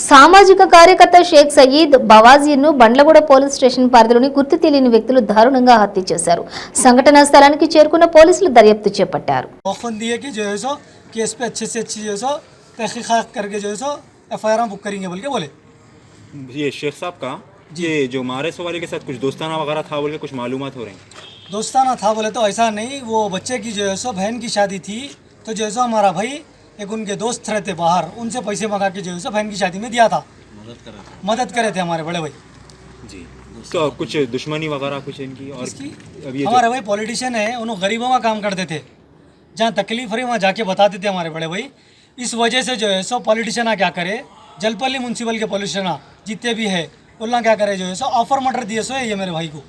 సామాజిక కార్యకర్త Sheikh Saeed బవాజీను Bandlaguda police station పరిధిలోని గుర్తు తెలియని వ్యక్తులు దారుణంగా హత్య చేశారు. సంఘటనా స్థలానికి చేరుకున్న పోలీసులు దర్యాప్తు చేపట్టారు. केस पे अच्छे से अच्छी जो है सो तहकीकात करके जो है सो एफआईआर बुक करेंगे बोल के बोले. ये शेख साहब का ये जो मारे सवारी के साथ कुछ दोस्ताना वगैरह था बोल के कुछ मालूमात हो रही हैं. दोस्ताना था बोले तो ऐसा नहीं, वो बच्चे की जो है सो बहन की शादी थी तो जो है सो हमारा भाई एक उनके दोस्त रहते बाहर, उनसे पैसे मंगा के जो है सो बहन की शादी में दिया था, मदद करे थे हमारे बड़े भाई जी. तो कुछ दुश्मनी वगैरह कुछ इनकी और अब ये हमारे भाई पॉलिटिशियन है, उन्होंने गरीबों का काम करते थे, जहाँ तकलीफ रही वहाँ जाके बताते थे हमारे बड़े भाई. इस वजह से जो है सो पॉलिटिशियन क्या करे, जलपल्ली म्यूनसिपल के पॉलिटिशियन जितने भी है उल्ला क्या करे जो है सो ऑफर मटर दिए सो है ये मेरे भाई को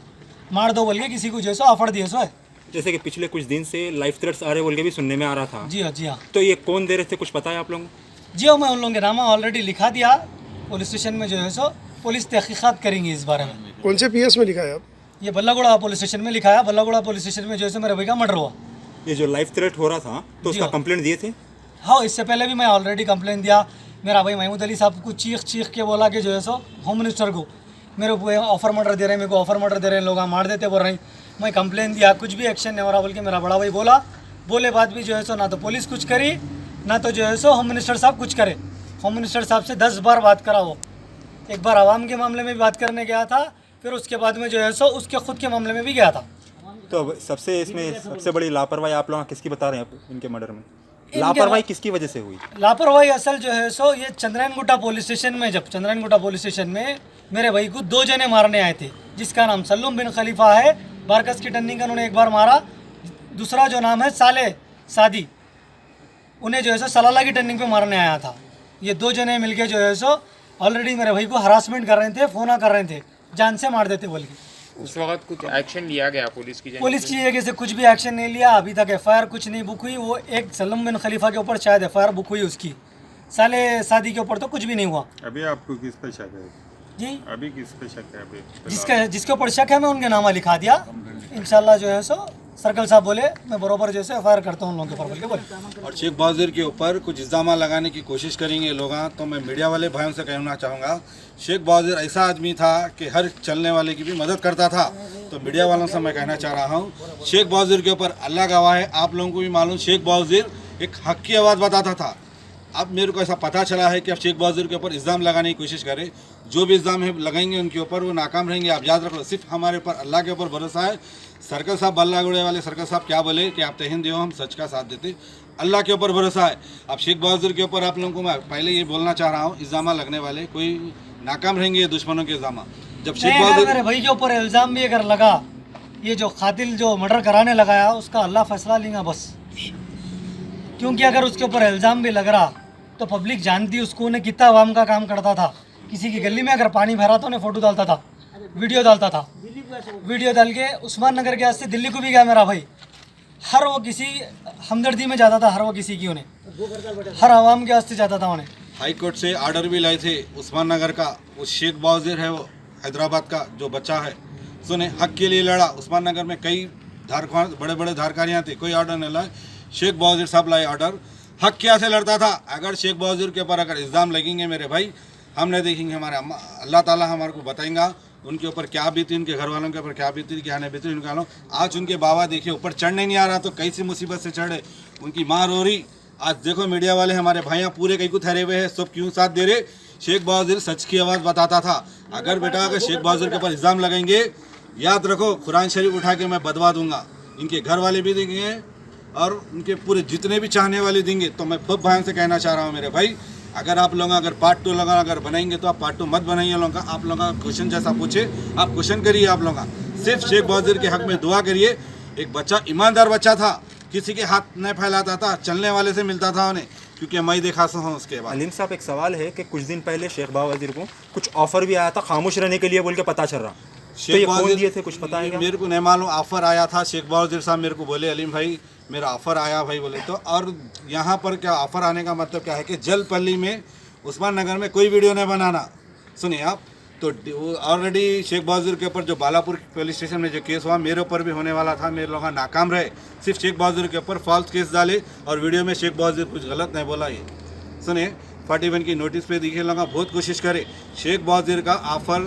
मार दो बोल के किसी को जो है सो ऑफर दिए सो है. जैसे कि पिछले कुछ दिन से लाइफ थ्रेट्स आ रहे बोल के भी सुनने में आ रहा था. जी हाँ जी हाँ. तो ये कौन दे रहे थे कुछ पता है आप लोगों को? जी हाँ, मैं उन लोगों के नाम ऑलरेडी लिखा दिया पुलिस स्टेशन में, जो है सो पुलिस तहकीकात करेंगी इस बारे में. कौन से पीएस में लिखा है आप? ये बल्लागुड़ा पुलिस स्टेशन में लिखा है. बल्लागुड़ा पुलिस स्टेशन में जो है सो मेरे भाई का मर्डर हुआ. ये जो लाइफ थ्रेट हो रहा था तो उसका कंप्लेंट दिए थे? हाँ, इससे पहले भी मैं ऑलरेडी कंप्लेंट दिया. मेरा भाई महमूद अली साहब को चीख के बोला कि जो है सो होम मिनिस्टर को मेरे को ऑफर मर्डर दे रहे हैं, मेरे को ऑफर मर्डर दे रहे हैं, लोग मार देते बोल रहे हैं. मैं कंप्लेंट दिया, कुछ भी एक्शन नहीं हो रहा बोल के मेरा बड़ा भाई बोले बाद भी जो है सो ना तो पुलिस कुछ करी ना तो जो है सो होम मिनिस्टर साहब कुछ करे. होम मिनिस्टर साहब से 10 बार बात करा. वो एक बार आवाम के मामले में भी बात करने गया था, फिर उसके बाद में जो है सो उसके खुद के मामले में भी गया था. तो सबसे बड़ी लापरवाही आप लोग किसकी बता रहे हैं इनके मर्डर में? लापरवाही किसकी वजह से हुई? लापरवाही असल जो है सो ये चंद्रायनगुट्टा पुलिस स्टेशन में, जब चंद्रायनगुट्टा पुलिस स्टेशन में मेरे भाई को 2 जने मारने आए थे, जिसका नाम सल्लूम बिन खलीफा है, बारकस की टर्निंग का उन्होंने एक बार मारा. दूसरा जो नाम है साले सादी, उन्हें जो है सो सलाला की टर्निंग पे मारने आया था. ये 2 जने मिलके जो है सो ऑलरेडी मेरे भाई को हरासमेंट कर रहे थे, फोन कर रहे थे, जान से मार देते बोल के. उस वक्त कुछ एक्शन लिया गया पुलिस की जगह से कुछ भी एक्शन नहीं लिया. अभी तक एफआईआर कुछ नहीं बुक हुई. वो एक सलम बिन खलीफा के ऊपर शायद एफआईआर बुक हुई, उसकी साले शादी के ऊपर तो कुछ भी नहीं हुआ. अभी आपको किस पे शक है? जी अभी किस पे शक है? अभी जिसके ऊपर शक है मैं उनके नामा लिखा दिया. इंशाल्लाह जो है सो सर्कल साहब बोले मैं बरोबर जैसे एफआईआर करता हूँ उन लोगों के ऊपर बोल के बोले. और शेख बहादुर के ऊपर कुछ इल्ज़ाम लगाने की कोशिश करेंगे लोग, तो मैं मीडिया वाले भाइयों से कहना चाहूँगा, शेख बहादुर ऐसा आदमी था कि हर चलने वाले की भी मदद करता था. तो मीडिया वालों से मैं कहना चाह रहा हूँ, शेख बहादुर के ऊपर अल्लाह गवाह है, आप लोगों को भी मालूम, शेख बहादुर एक हक की आवाज़ बताता था. अब मेरे को ऐसा पता चला है कि अब शेख बहादुर के ऊपर इल्ज़ाम लगाने की कोशिश करें, जो भी इल्ज़ाम है लगाएंगे उनके ऊपर वो नाकाम रहेंगे. आप याद रखो, सिर्फ हमारे ऊपर अल्लाह के ऊपर भरोसा है. सर्कल साहब बल्लागुड़े वाले सर्कल साहब क्या बोले कि आप तहन दो, हम सच का साथ देते. अल्लाह के ऊपर भरोसा है. अब शेख बहादुर के ऊपर आप लोगों को मैं पहले ये बोलना चाह रहा हूँ, इल्ज़ाम लगने वाले कोई नाकाम रहेंगे दुश्मनों के इल्ज़ाम. जब शेख बहादुर मेरे भाई के ऊपर इल्ज़ाम भी अगर लगा, ये जो कातिल जो मर्डर कराने लगाया उसका अल्लाह फैसला लेगा बस. क्योंकि अगर उसके ऊपर इल्ज़ाम भी लग रहा तो पब्लिक जानती उसको, उन्हें कितना आवाम का काम करता था. किसी की गली में अगर पानी भरा तो उन्हें फ़ोटो डालता था, वीडियो डालता था, वीडियो डाल के उस्मान नगर के वास्ते दिल्ली को भी गया मेरा भाई. हर वो किसी हमदर्दी में जाता था, हर वो किसी की उन्हें हर आवाम के वास्ते जाता था. उन्हें हाई कोर्ट से आर्डर भी लाए थे उस्मान नगर का. उस शेख बहादुर है वो हैदराबाद का जो बच्चा है, सुने हक के लिए लड़ा. उस्मान नगर में कई बड़े बड़े धारकारियाँ थे, कोई ऑर्डर नहीं लाए. शेख बहादुर साहब लाए ऑर्डर. हक क्या से लड़ता था. अगर शेख बहादुर के ऊपर अगर इल्ज़ाम लगेंगे मेरे भाई, हम नहीं देखेंगे, हमारे अल्लाह ताला हमारे को बताएंगा उनके ऊपर क्या बीती, उनके घर वालों के ऊपर क्या बीती, क्या नहीं बीती. उनके वालों आज उनके बाबा देखिए ऊपर चढ़ने नहीं आ रहा तो कैसी मुसीबत से चढ़े. उनकी माँ रो रही. आज देखो मीडिया वाले हमारे भाइयाँ पूरे कई को ठहरे हुए हैं, सब क्यों साथ दे रहे. शेख बहादुर सच की आवाज़ बताता था. अगर बेटा अगर शेख बहादुर के ऊपर इल्ज़ाम लगाएंगे, याद रखो कुरान शरीफ उठा के मैं बदवा दूंगा. इनके घर वाले भी देंगे और उनके पूरे जितने भी चाहने वाले देंगे. तो मैं खूब भाइयों से कहना चाह रहा हूँ मेरे भाई, अगर आप लोग अगर पार्ट 2 लगा अगर बनाएंगे तो आप पार्ट 2 मत बनाइए. लोगों का आप लोगों का क्वेश्चन जैसा पूछे आप क्वेश्चन करिए. आप लोगों का सिर्फ शेख बहादुर के हक में दुआ करिए. एक बच्चा ईमानदार बच्चा था, किसी के हाथ नहीं फैलाता था, चलने वाले से मिलता था उन्हें, क्योंकि मैं देखा हूँ. उसके बाद अलीम साहब एक सवाल है कि कुछ दिन पहले शेख बहादुर को कुछ ऑफर भी आया था खामोश रहने के लिए बोल के पता चल रहा. शेख बहादुर दिए थे कुछ पता है? मेरे को नहीं मालूम. ऑफर आया था. शेख बहादुर साहब मेरे को बोले अलीम भाई मेरा ऑफर आया भाई बोले तो. और यहाँ पर क्या ऑफर आने का मतलब क्या है कि जलपल्ली में उस्मान नगर में कोई वीडियो नहीं बनाना. सुनिए आप, तो ऑलरेडी शेख बहादुर के ऊपर जो बालापुर पुलिस स्टेशन में जो केस हुआ मेरे ऊपर भी होने वाला था. मेरे लोग नाकाम रहे. सिर्फ शेख बहादुर के ऊपर फॉल्स केस डाले और वीडियो में शेख बहादुर कुछ गलत नहीं बोला. ये सुनिए 41 की नोटिस पे दिखे लगा बहुत कोशिश करे शेख बावजीर का ऑफर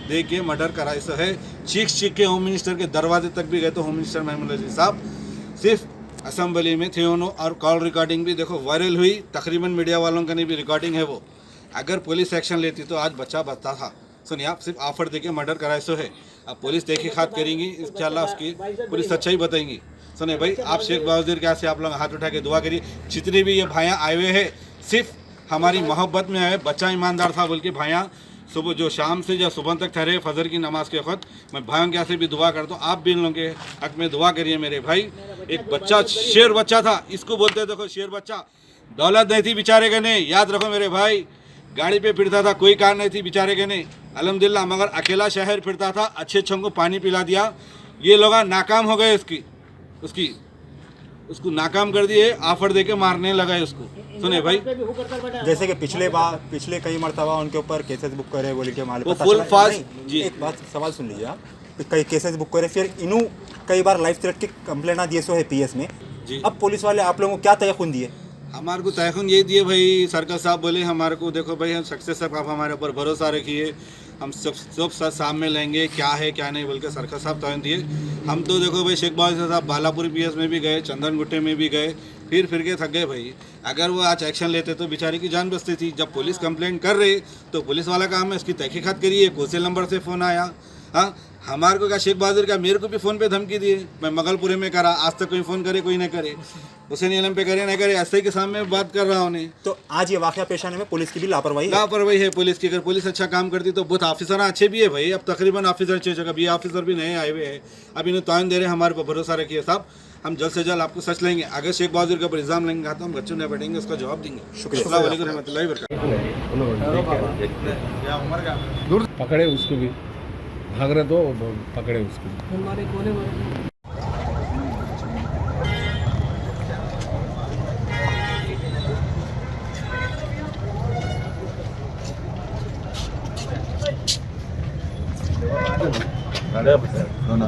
दे के मर्डर कराए सो है चीख के होम मिनिस्टर के दरवाजे तक भी गए तो होम मिनिस्टर महमूद अजीज साहब सिर्फ असम्बली में थे उन्होंने और कॉल रिकॉर्डिंग भी देखो वायरल हुई तकरीबन मीडिया वालों का नहीं भी रिकॉर्डिंग है वो अगर पुलिस एक्शन लेती तो आज बच्चा बचता था सुनिए आप सिर्फ ऑफर दे के मर्डर कराए सो है अब पुलिस तहकीकात करेंगी इंशाल्लाह उसकी पुलिस सच्चाई बताएंगी सुने भाई आप शेख बावजीर के से आप लोग हाथ उठा के दुआ करिए जितने भी ये भाइयाँ आए हुए हैं सिर्फ हमारी मोहब्बत में आए बच्चा ईमानदार था बोल के भाइयाँ सुबह जो शाम से जो सुबह तक ठहरे फजर की नमाज के वक्त मैं भाइयों के से भी दुआ करता हूँ आप भी इन लोगों के हक में दुआ करिए मेरे भाई एक बच्चा शेर बच्चा था इसको बोलते हैं देखो शेर बच्चा दौलत नहीं थी बेचारे के नहीं याद रखो मेरे भाई गाड़ी पे फिरता था कोई कार नहीं थी बेचारे के नहीं अल्हम्दुलिल्लाह मगर अकेला शहर फिरता था अच्छे अच्छों को पानी पिला दिया ये लोग नाकाम हो गए उसको नाकाम कर दिए ऑफर दे के मारने लगा उसको सुने भाई जैसे कि पिछले कई मरतबा उनके ऊपर केसेस बुक करे बोले के मालिक वो फुल फास्ट जी एक बात सवाल सुन लीजिए आप कई केसेस बुक करे फिर इन्हों कई बार लाइफ थ्रेट की कंप्लेंट दिए सो है पीएस में जी अब पुलिस वाले आप लोगों को क्या तयखुन दिए हमारे को तयखुन ये दिए भाई सरकार साहब बोले हमारे को देखो भाई हम सक्सेस साहब आप हमारे ऊपर भरोसा रखिए हम सब सामने लेंगे क्या है क्या नहीं बोल के सरकार साहब तयन दिए हम तो देखो भाई शेख बावजीर साहब बालापुर पीएस में भी गए चंदन गुट्टे में भी गए फिर के थक गए भाई अगर वो आज एक्शन लेते तो बेचारी की जान बचती थी जब पुलिस कंप्लेंट कर रहे तो पुलिस वाला काम है इसकी तहकीकात करिए कौशल नंबर से फ़ोन आया हाँ हमारे को क्या शेख बावजीर का मेरे को भी फ़ोन पे धमकी दिए मैं मगलपुरे में करा आज तक कोई फ़ोन करे कोई ना करे हुसैन आलम पे करे ना करे ऐसे के सामने बात कर रहा हूँ तो आज ये वाक़या पेश आने में पुलिस की भी लापरवाही है पुलिस की अगर पुलिस अच्छा काम करती तो बहुत ऑफिसर अच्छे भी है भाई अब तकरीबन ऑफिसर अच्छे जगह भी ऑफिसर भी नए आए हुए हैं अब इन्हें तान दे रहे हमारे पर भरोसा रखिए साहब हम जल्द से जल्द आपको सच लेंगे अगर शेख बावजीर के ऊपर इल्ज़ाम लेंगे तो हम बच्चों ने बैठेंगे उसका जवाब देंगे शुक्रिया। अस्सलाम वालेकुम रहमतुल्लाहि व बरकातहू। पकड़े उसको भी भाग रहे तो पकड़े उसको भी। No.